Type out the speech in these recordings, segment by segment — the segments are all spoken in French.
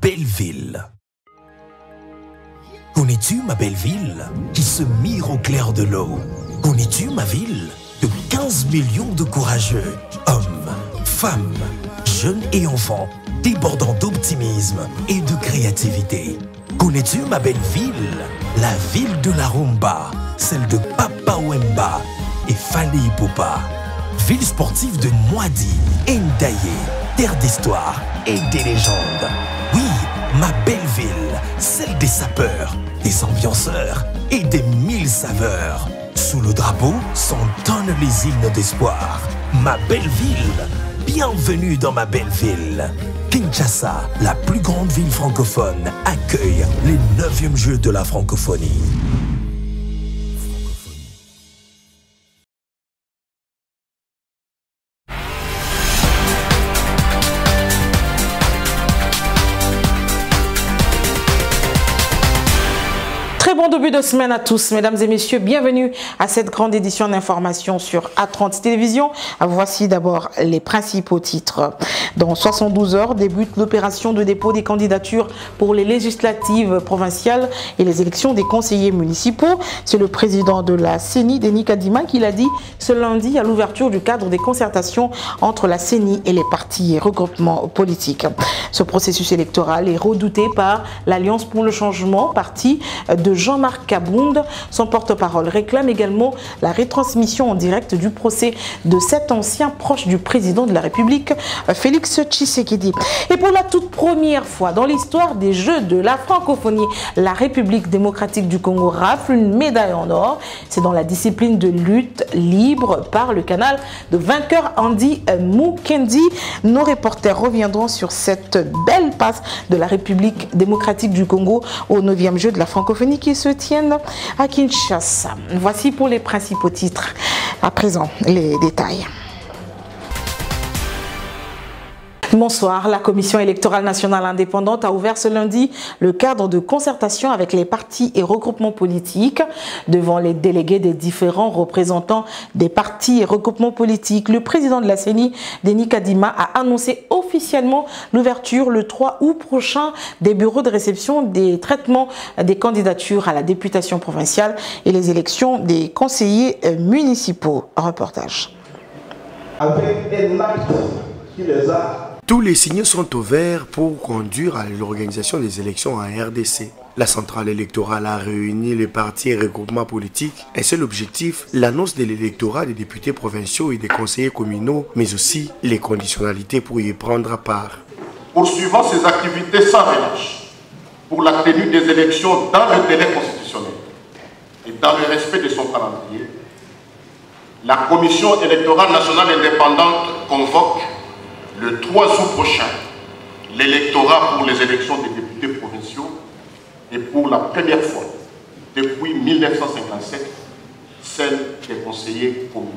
belle ville. Connais-tu ma belle ville qui se mire au clair de l'eau? Connais-tu ma ville de 15 millions de courageux, hommes, femmes, jeunes et enfants, débordant d'optimisme et de créativité? Connais-tu ma belle ville, la ville de la rumba, celle de Papa Wemba et Fali Ipupa? Ville sportive de Mwadi, Ndaye, terre d'histoire et des légendes. Oui, ma belle ville, celle des sapeurs, des ambianceurs et des 1000 saveurs. Sous le drapeau s'entonnent les hymnes d'espoir. Ma belle ville, bienvenue dans ma belle ville. Kinshasa, la plus grande ville francophone, accueille les 9e Jeux de la francophonie. Bon début de semaine à tous, mesdames et messieurs, bienvenue à cette grande édition d'information sur A30 Télévision. Voici d'abord les principaux titres. Dans 72 heures débute l'opération de dépôt des candidatures pour les législatives provinciales et les élections des conseillers municipaux. C'est le président de la CENI, Denis Kadima, qui l'a dit ce lundi à l'ouverture du cadre des concertations entre la CENI et les partis et regroupements politiques. Ce processus électoral est redouté par l'Alliance pour le changement, parti de Jean-Marc Kabound. Son porte-parole réclame également la retransmission en direct du procès de 7 anciens proches du président de la République, Félix Tshisekedi. Et pour la toute première fois dans l'histoire des Jeux de la francophonie, la République démocratique du Congo rafle une médaille en or. C'est dans la discipline de lutte libre par le canal de vainqueur Andy Mukendi. Nos reporters reviendront sur cette belle passe de la République démocratique du Congo au 9e Jeu de la francophonie qui se tiennent à Kinshasa. Voici pour les principaux titres. À présent, les détails. Bonsoir. La Commission électorale nationale indépendante a ouvert ce lundi le cadre de concertation avec les partis et regroupements politiques. Devant les délégués des différents représentants des partis et regroupements politiques, le président de la CENI, Denis Kadima, a annoncé officiellement l'ouverture le 3 août prochain des bureaux de réception des traitements des candidatures à la députation provinciale et les élections des conseillers municipaux. Reportage. Avec un acte qui les a... Tous les signaux sont ouverts pour conduire à l'organisation des élections en RDC. La centrale électorale a réuni les partis et regroupements politiques. Un seul objectif, l'annonce de l'électorat des députés provinciaux et des conseillers communaux, mais aussi les conditionnalités pour y prendre part. Poursuivant ses activités sans relâche pour la tenue des élections dans le délai constitutionnel et dans le respect de son calendrier, la Commission électorale nationale indépendante convoque le 3 août prochain l'électorat pour les élections des députés provinciaux et pour la première fois depuis 1957 celle des conseillers communaux.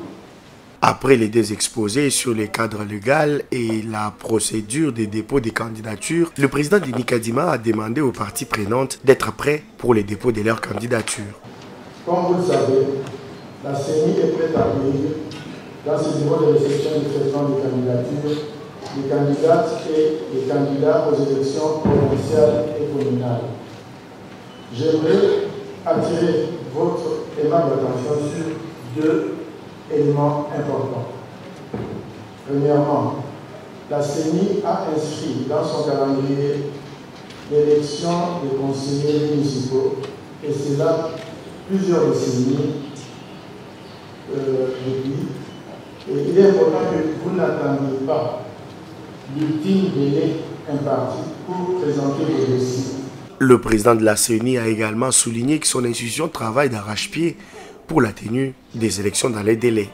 Après les deux exposés sur les cadres légaux et la procédure de dépôt des candidatures, le président Denis Kadima a demandé aux parties prenantes d'être prêts pour le dépôt de leurs candidatures. Comme vous le savez, la CENI est prête à accueillir dans ce niveau de réception du traitement des candidatures les candidates et les candidats aux élections provinciales et communales. J'aimerais attirer votre aimable attention sur 2 éléments importants. Premièrement, la CENI a inscrit dans son calendrier l'élection des conseillers municipaux, et c'est là plusieurs décennies depuis. Et il est important que vous n'attendiez pas l'ultime délai imparti pour présenter vos dossiers. Le président de la CENI a également souligné que son institution travaille d'arrache-pied pour la tenue des élections dans les délais.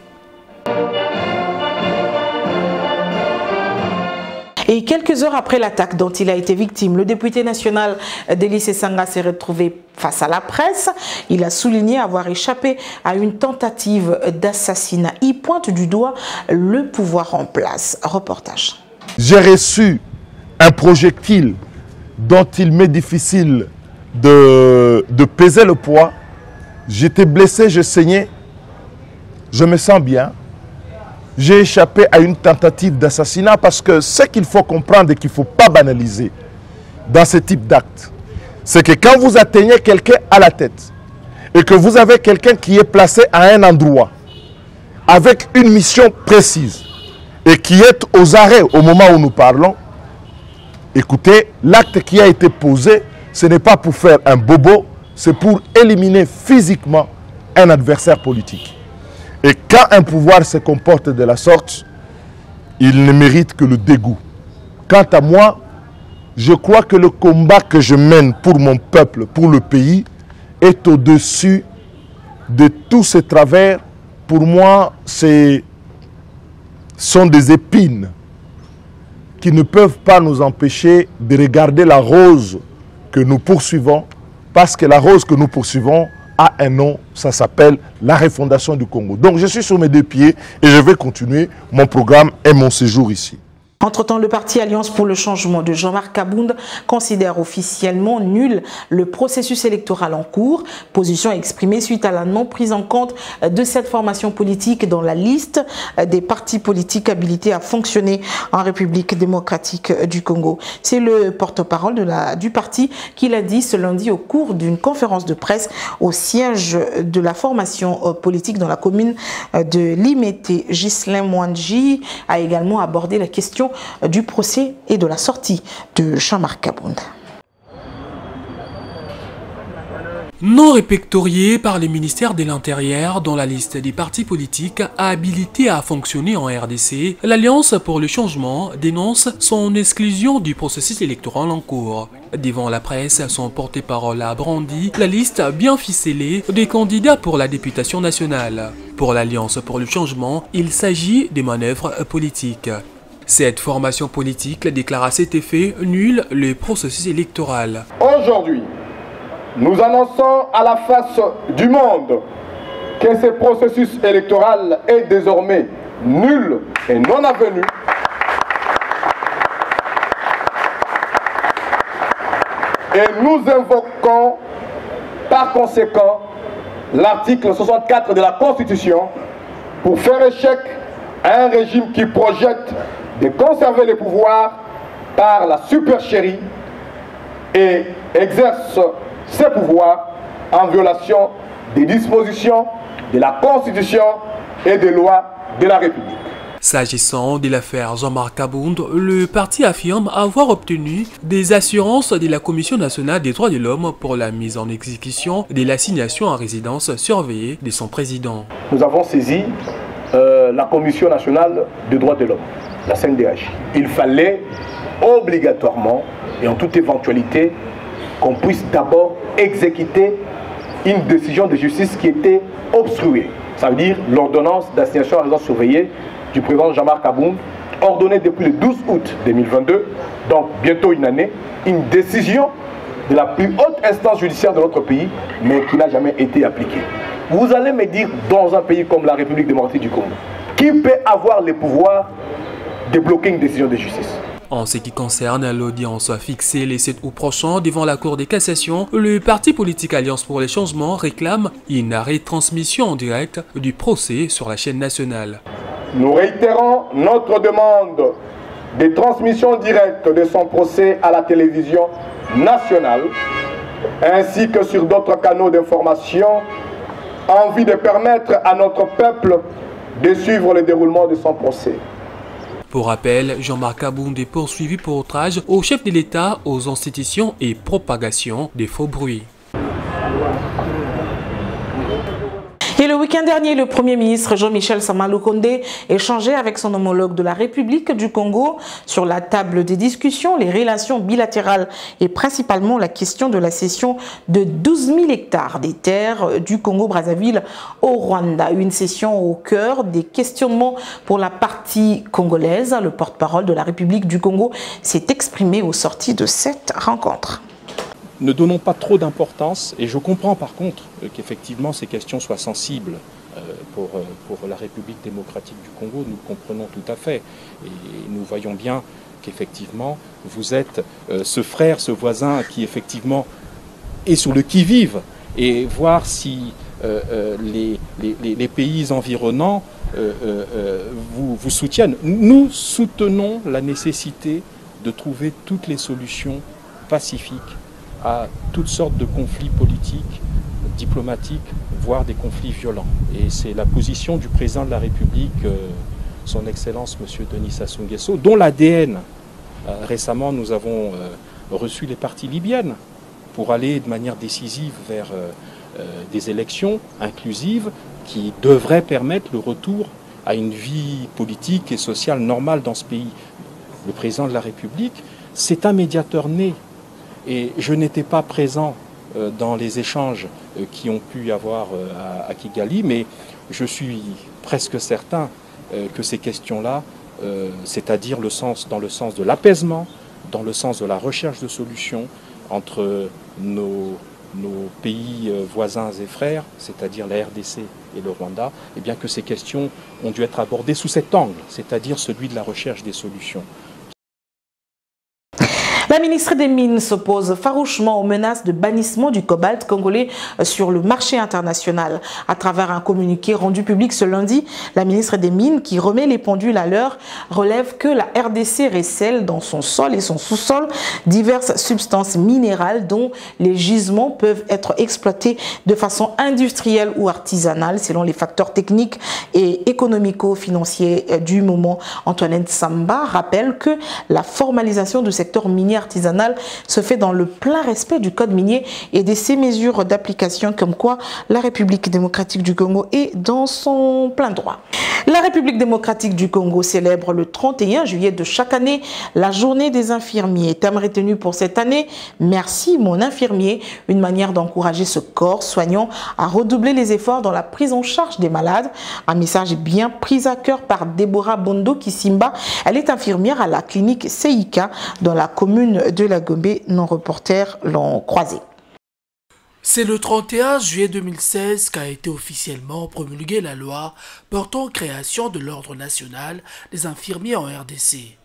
Et quelques heures après l'attaque dont il a été victime, le député national Delis Sanga s'est retrouvé face à la presse. Il a souligné avoir échappé à une tentative d'assassinat. Il pointe du doigt le pouvoir en place. Reportage. J'ai reçu un projectile dont il m'est difficile de peser le poids. J'étais blessé, je saignais. Je me sens bien. J'ai échappé à une tentative d'assassinat parce que ce qu'il faut comprendre et qu'il ne faut pas banaliser, dans ce type d'acte, c'est que quand vous atteignez quelqu'un à la tête et que vous avez quelqu'un qui est placé à un endroit avec une mission précise et qui est aux arrêts au moment où nous parlons, écoutez, l'acte qui a été posé, ce n'est pas pour faire un bobo, c'est pour éliminer physiquement un adversaire politique. Et quand un pouvoir se comporte de la sorte, il ne mérite que le dégoût. Quant à moi, je crois que le combat que je mène pour mon peuple, pour le pays, est au-dessus de tous ces travers. Pour moi, ce sont des épines qui ne peuvent pas nous empêcher de regarder la rose que nous poursuivons, parce que la rose que nous poursuivons a un nom, ça s'appelle la refondation du Congo. Donc je suis sur mes deux pieds et je vais continuer mon programme et mon séjour ici. Entre-temps, le parti Alliance pour le changement de Jean-Marc Kabound considère officiellement nul le processus électoral en cours, position exprimée suite à la non-prise en compte de cette formation politique dans la liste des partis politiques habilités à fonctionner en République démocratique du Congo. C'est le porte-parole du parti qui l'a dit ce lundi au cours d'une conférence de presse au siège de la formation politique dans la commune de Limete. Ghislain Mwanji a également abordé la question du procès et de la sortie de Jean-Marc Kabound. Non répertorié par le ministère de l'Intérieur dans la liste des partis politiques habilités à fonctionner en RDC, l'Alliance pour le changement dénonce son exclusion du processus électoral en cours. Devant la presse, son porte-parole a brandi la liste bien ficelée des candidats pour la députation nationale. Pour l'Alliance pour le changement, il s'agit des manœuvres politiques. Cette formation politique déclare à cet effet nul le processus électoral. Aujourd'hui, nous annonçons à la face du monde que ce processus électoral est désormais nul et non avenu. Et nous invoquons par conséquent l'article 64 de la Constitution pour faire échec à un régime qui projette de conserver les pouvoirs par la supercherie et exerce ses pouvoirs en violation des dispositions de la Constitution et des lois de la République. S'agissant de l'affaire Jean-Marc Kabound, le parti affirme avoir obtenu des assurances de la Commission nationale des droits de l'homme pour la mise en exécution de l'assignation en résidence surveillée de son président. Nous avons saisi la Commission nationale des droits de l'homme, la CNDH. Il fallait obligatoirement et en toute éventualité qu'on puisse d'abord exécuter une décision de justice qui était obstruée. Ça veut dire l'ordonnance d'assignation à résidence surveillée du président Jean-Marc Kabound, ordonnée depuis le 12 août 2022, donc bientôt une année, une décision de la plus haute instance judiciaire de notre pays, mais qui n'a jamais été appliquée. Vous allez me dire, dans un pays comme la République démocratique du Congo, qui peut avoir le pouvoir de bloquer une décision de justice? En ce qui concerne l'audience fixée les 7 août prochain devant la Cour de cassation, le parti politique Alliance pour les changements réclame une retransmission en direct du procès sur la chaîne nationale. Nous réitérons notre demande de transmission directe de son procès à la télévision nationale, ainsi que sur d'autres canaux d'information, en vue de permettre à notre peuple de suivre le déroulement de son procès. Pour rappel, Jean-Marc Kabound est poursuivi pour outrage au chef de l'État, aux institutions et propagation des faux bruits. Et le week-end dernier, le Premier ministre Jean-Michel Sama Lukonde échangeait avec son homologue de la République du Congo sur la table des discussions, les relations bilatérales et principalement la question de la cession de 12 000 hectares des terres du Congo-Brazzaville au Rwanda. Une session au cœur des questionnements pour la partie congolaise. Le porte-parole de la République du Congo s'est exprimé au sorti de cette rencontre. Ne donnons pas trop d'importance, et je comprends par contre qu'effectivement ces questions soient sensibles pour la République démocratique du Congo, nous le comprenons tout à fait, et nous voyons bien qu'effectivement vous êtes ce frère, ce voisin qui effectivement est sur le qui-vive, et voir si les pays environnants vous soutiennent. Nous soutenons la nécessité de trouver toutes les solutions pacifique à toutes sortes de conflits politiques, diplomatiques, voire des conflits violents. Et c'est la position du président de la République, son Excellence M. Denis Sassou Nguesso, dont l'ADN, récemment nous avons reçu les parties libyennes pour aller de manière décisive vers des élections inclusives qui devraient permettre le retour à une vie politique et sociale normale dans ce pays. Le président de la République, c'est un médiateur né. Et je n'étais pas présent dans les échanges qui ont pu y avoir à Kigali, mais je suis presque certain que ces questions-là, c'est-à-dire dans le sens de l'apaisement, dans le sens de la recherche de solutions entre nos pays voisins et frères, c'est-à-dire la RDC et le Rwanda, et bien que ces questions ont dû être abordées sous cet angle, c'est-à-dire celui de la recherche des solutions. La ministre des Mines s'oppose farouchement aux menaces de bannissement du cobalt congolais sur le marché international. À travers un communiqué rendu public ce lundi, la ministre des Mines, qui remet les pendules à l'heure, relève que la RDC recèle dans son sol et son sous-sol diverses substances minérales dont les gisements peuvent être exploités de façon industrielle ou artisanale selon les facteurs techniques et économico-financiers du moment. Antoinette Samba rappelle que la formalisation du secteur minier artisanal se fait dans le plein respect du code minier et de ses mesures d'application, comme quoi la République démocratique du Congo est dans son plein droit. La République démocratique du Congo célèbre le 31 juillet de chaque année la journée des infirmiers. Thème retenu pour cette année, merci mon infirmier, une manière d'encourager ce corps soignant à redoubler les efforts dans la prise en charge des malades. Un message bien pris à cœur par Deborah Bondo Kisimba. Elle est infirmière à la clinique Seika dans la commune de la Gombe. Nos reporters l'ont croisé. C'est le 31 juillet 2016 qu'a été officiellement promulguée la loi portant création de l'Ordre national des infirmiers en RDC.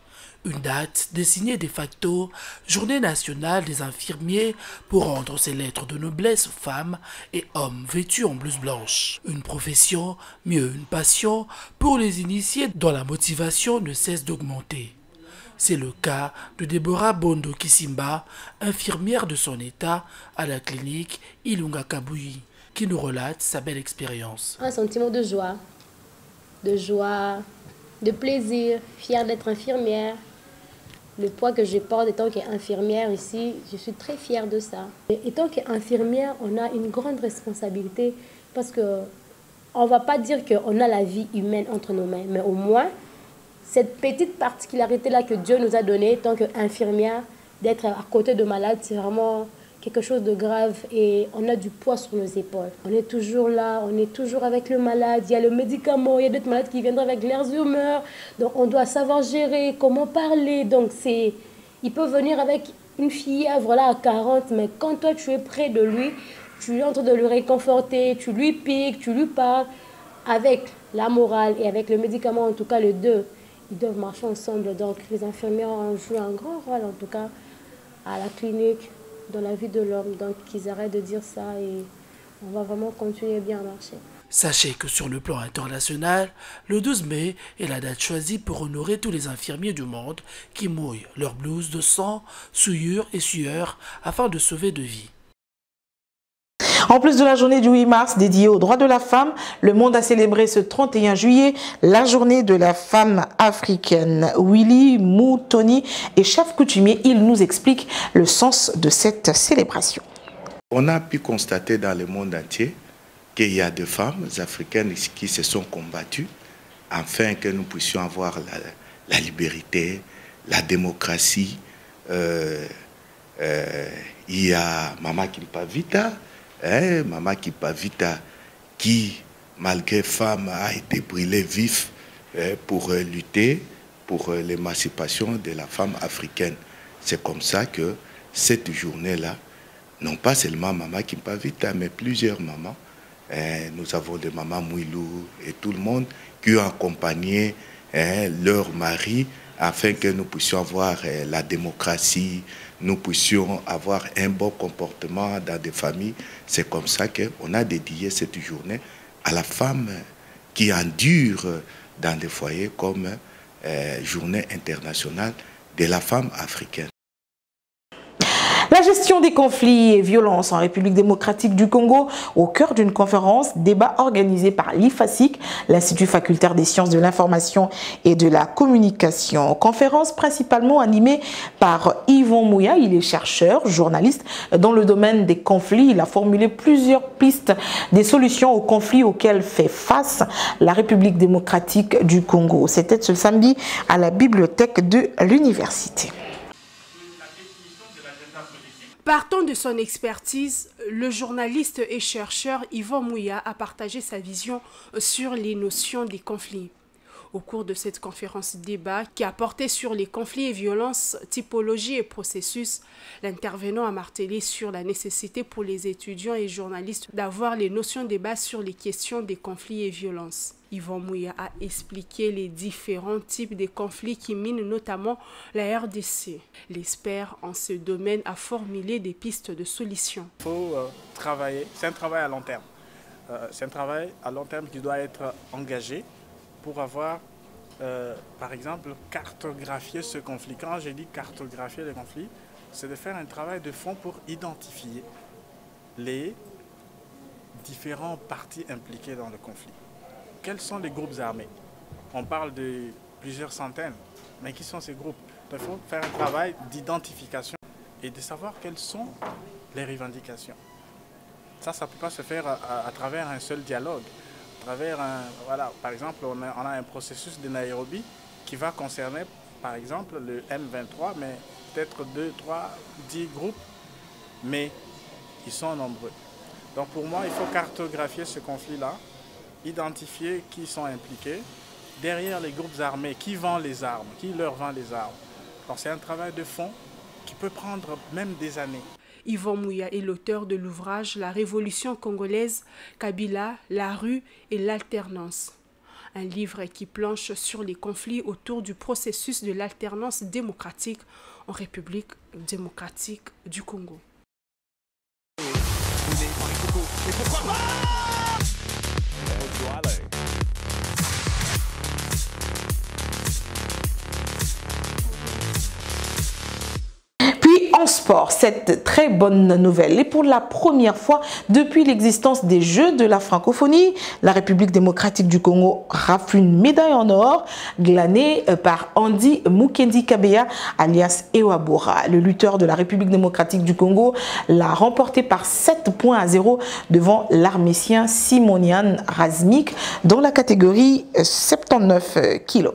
Une date désignée de facto Journée nationale des infirmiers pour rendre ces lettres de noblesse aux femmes et hommes vêtus en blouse blanche. Une profession, mieux une passion, pour les initiés dont la motivation ne cesse d'augmenter. C'est le cas de Deborah Bondo Kisimba, infirmière de son état à la clinique Ilunga Kabuyi, qui nous relate sa belle expérience. Un sentiment de joie, de plaisir, fière d'être infirmière. Le poids que je porte étant qu'infirmière ici, je suis très fière de ça. Et étant qu'infirmière, on a une grande responsabilité parce qu'on ne va pas dire qu'on a la vie humaine entre nos mains, mais au moins, cette petite particularité-là que Dieu nous a donnée, tant qu'infirmière, d'être à côté de malades, c'est vraiment quelque chose de grave et on a du poids sur nos épaules. On est toujours là, on est toujours avec le malade, il y a le médicament, il y a d'autres malades qui viendront avec leurs humeurs, donc on doit savoir gérer, comment parler. Donc il peut venir avec une fièvre là, à 40, mais quand toi tu es près de lui, tu es en train de le réconforter, tu lui piques, tu lui parles, avec la morale et avec le médicament, en tout cas les deux. Ils doivent marcher ensemble. Donc les infirmières jouent un grand rôle, en tout cas, à la clinique, dans la vie de l'homme. Donc qu'ils arrêtent de dire ça et on va vraiment continuer bien à marcher. Sachez que sur le plan international, le 12 mai est la date choisie pour honorer tous les infirmiers du monde qui mouillent leur blouse de sang, souillure et sueur afin de sauver de vies. En plus de la journée du 8 mars dédiée aux droits de la femme, le monde a célébré ce 31 juillet la journée de la femme africaine. Willy Moutoni est chef coutumier. Il nous explique le sens de cette célébration. On a pu constater dans le monde entier qu'il y a des femmes africaines qui se sont combattues afin que nous puissions avoir la liberté, la démocratie. Il y a Mama Kimpavita, Mama Kimpavita qui, malgré femme, a été brûlée vif pour lutter pour l'émancipation de la femme africaine. C'est comme ça que cette journée-là, non pas seulement Mama Kimpavita, mais plusieurs mamans, nous avons des mamans Mouilou et tout le monde qui ont accompagné leur mari afin que nous puissions avoir la démocratie, nous puissions avoir un bon comportement dans des familles. C'est comme ça qu'on a dédié cette journée à la femme qui endure dans des foyers comme journée internationale de la femme africaine. La gestion des conflits et violences en République démocratique du Congo, au cœur d'une conférence, débat organisé par l'IFASIC, l'Institut facultaire des sciences de l'information et de la communication. Conférence principalement animée par Yvon Mouya, il est chercheur, journaliste dans le domaine des conflits. Il a formulé plusieurs pistes des solutions aux conflits auxquels fait face la République démocratique du Congo. C'était ce samedi à la bibliothèque de l'université. Partant de son expertise, le journaliste et chercheur Yvon Mouya a partagé sa vision sur les notions des conflits. Au cours de cette conférence débat qui a porté sur les conflits et violences, typologie et processus, l'intervenant a martelé sur la nécessité pour les étudiants et journalistes d'avoir les notions de base sur les questions des conflits et violences. Yvon Mouya a expliqué les différents types de conflits qui minent notamment la RDC. L'expert en ce domaine a formulé des pistes de solutions. Il faut travailler, c'est un travail à long terme. C'est un travail à long terme qui doit être engagé pour avoir, par exemple, cartographier ce conflit. Quand j'ai dit cartographier les conflits, c'est de faire un travail de fond pour identifier les différents parties impliquées dans le conflit. Quels sont les groupes armés? On parle de plusieurs centaines, mais qui sont ces groupes? Il faut faire un travail d'identification et de savoir quelles sont les revendications. Ça ne peut pas se faire à travers un seul dialogue. Voilà, par exemple, on a un processus de Nairobi qui va concerner, par exemple, le M23, mais peut-être 2, 3, 10 groupes, mais ils sont nombreux. Donc pour moi, il faut cartographier ce conflit-là, identifier qui sont impliqués, derrière les groupes armés, qui vend les armes, qui leur vend les armes. Donc c'est un travail de fond qui peut prendre même des années. Yvon Mouya est l'auteur de l'ouvrage « La révolution congolaise, Kabila, la rue et l'alternance ». Un livre qui planche sur les conflits autour du processus de l'alternance démocratique en République démocratique du Congo. En sport, cette très bonne nouvelle est pour la première fois depuis l'existence des Jeux de la francophonie. La République démocratique du Congo rafle une médaille en or glanée par Andy Mukendi Kabeya alias Ewabora. Le lutteur de la République démocratique du Congo l'a remporté par 7-0 devant l'Armétien Simonian Razmik dans la catégorie 79 kg.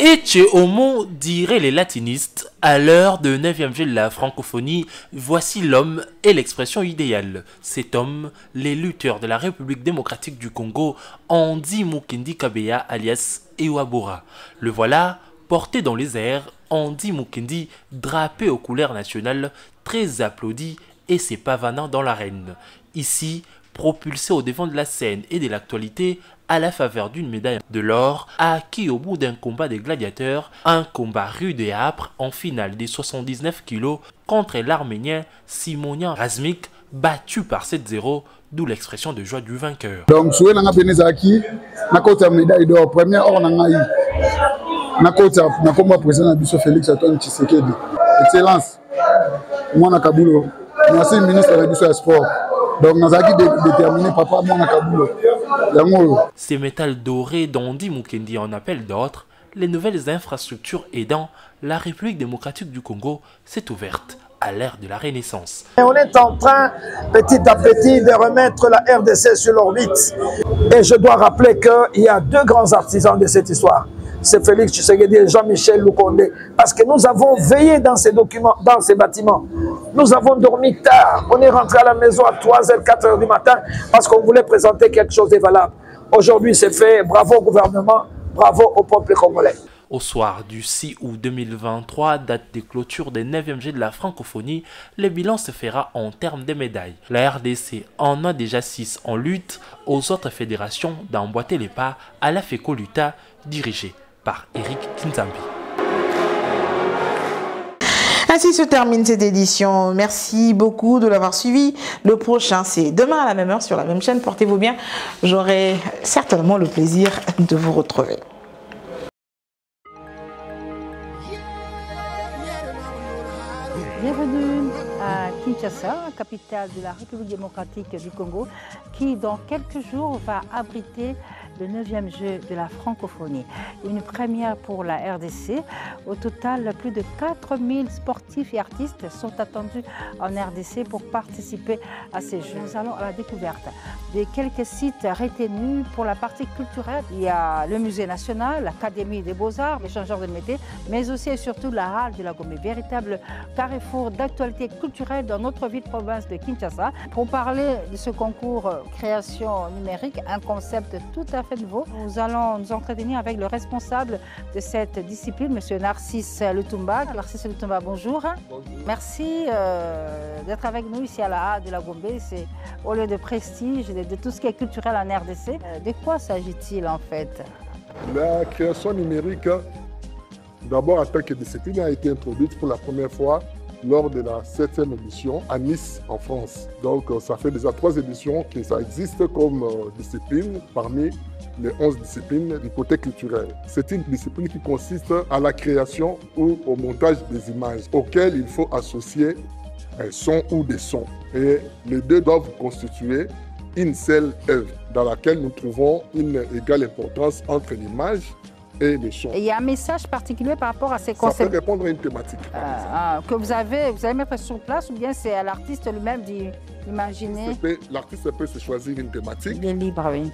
Ece homo, diraient les latinistes, à l'heure de 9e jeu de la francophonie, voici l'homme et l'expression idéale. Cet homme, les lutteurs de la République démocratique du Congo, Andy Mukendi Kabeya alias Ewabora. Le voilà, porté dans les airs, Andy Mukendi, drapé aux couleurs nationales, très applaudi et ses pavanants dans l'arène. Ici, propulsé au devant de la scène et de l'actualité, à la faveur d'une médaille de l'or, acquis au bout d'un combat des gladiateurs, un combat rude et âpre en finale des 79 kilos contre l'Arménien Simonian Razmik, battu par 7-0, d'où l'expression de joie du vainqueur. Donc, je suis la médaille d'or, première or na président Bisso Félix Antoine Tshisekedi. Excellence. Moi na Kabulo. Merci ministre de Bisso Sport. Donc, nous avons déterminé papa moi na Kabulo. Ces métals dorés d'Andy Mukendi en appellent d'autres, les nouvelles infrastructures aidant, la République démocratique du Congo s'est ouverte à l'ère de la Renaissance. Et on est en train, petit à petit, de remettre la RDC sur l'orbite. Et je dois rappeler qu'il y a deux grands artisans de cette histoire. C'est Félix Tshisekedi et Jean-Michel Lukonde. Parce que nous avons veillé dans ces documents, dans ces bâtiments. Nous avons dormi tard. On est rentré à la maison à 3h, 4h du matin parce qu'on voulait présenter quelque chose de valable. Aujourd'hui, c'est fait. Bravo au gouvernement, bravo au peuple congolais. Au soir du 6 août 2023, date de clôture des 9e Jeux de la francophonie, le bilan se fera en termes de médailles. La RDC en a déjà 6 en lutte, aux autres fédérations d'emboîter les pas à la FECO Luta, dirigée par Eric Kinzambi. Ainsi se termine cette édition. Merci beaucoup de l'avoir suivi. Le prochain, c'est demain à la même heure sur la même chaîne. Portez-vous bien. J'aurai certainement le plaisir de vous retrouver. Bienvenue à Kinshasa, capitale de la République démocratique du Congo, qui dans quelques jours va abriter le 9e jeu de la francophonie. Une première pour la RDC. Au total, plus de 4000 sportifs et artistes sont attendus en RDC pour participer à ces jeux. Nous allons à la découverte de quelques sites retenus pour la partie culturelle. Il y a le Musée national, l'Académie des Beaux-Arts, l'échangeur de métiers, mais aussi et surtout la Halle de la Gombe, véritable carrefour d'actualité culturelle dans notre ville-province de Kinshasa. Pour parler de ce concours création numérique, un concept tout à fait nouveau, nous allons nous entretenir avec le responsable de cette discipline, M. Narcisse Lutumba. Narcisse Lutumba, bonjour. Bonjour. Merci d'être avec nous ici à la Halle de la Gombe. C'est au lieu de prestige, de tout ce qui est culturel en RDC. De quoi s'agit-il en fait? La création numérique, d'abord en tant que discipline, a été introduite pour la première fois lors de la 7e édition à Nice, en France. Donc ça fait déjà 3 éditions que ça existe comme discipline parmi les 11 disciplines du côté culturel. C'est une discipline qui consiste à la création ou au montage des images auxquelles il faut associer un son ou des sons. Et les deux doivent constituer une seule œuvre dans laquelle nous trouvons une égale importance entre l'image et les sons. Et il y a un message particulier par rapport à ces concepts. Ça peut répondre à une thématique. Que vous allez mettre sur place, ou bien c'est à l'artiste lui-même d'imaginer? L'artiste peut se choisir une thématique. Il est libre, oui.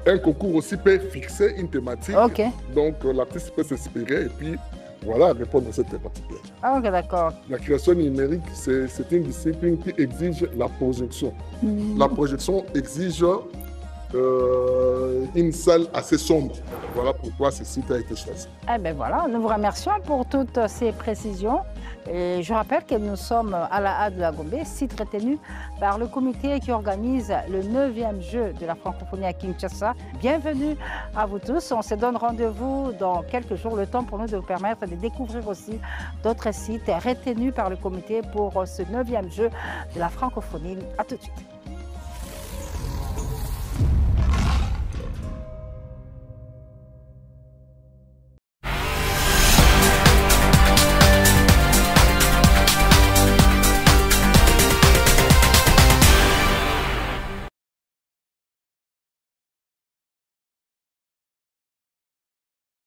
Un concours aussi peut fixer une thématique. Ok. Donc l'artiste peut s'inspirer et puis voilà, répondre à cette thématique-là. Ah, ok, d'accord. La création numérique, c'est une discipline qui exige la projection. La projection exige une salle assez sombre. Voilà pourquoi ce site a été choisi. Eh bien voilà, nous vous remercions pour toutes ces précisions. Et je rappelle que nous sommes à la Halle de la Gombe, site retenu par le comité qui organise le 9e jeu de la francophonie à Kinshasa. Bienvenue à vous tous. On se donne rendez-vous dans quelques jours, le temps pour nous de vous permettre de découvrir aussi d'autres sites retenus par le comité pour ce 9e jeu de la francophonie. À tout de suite.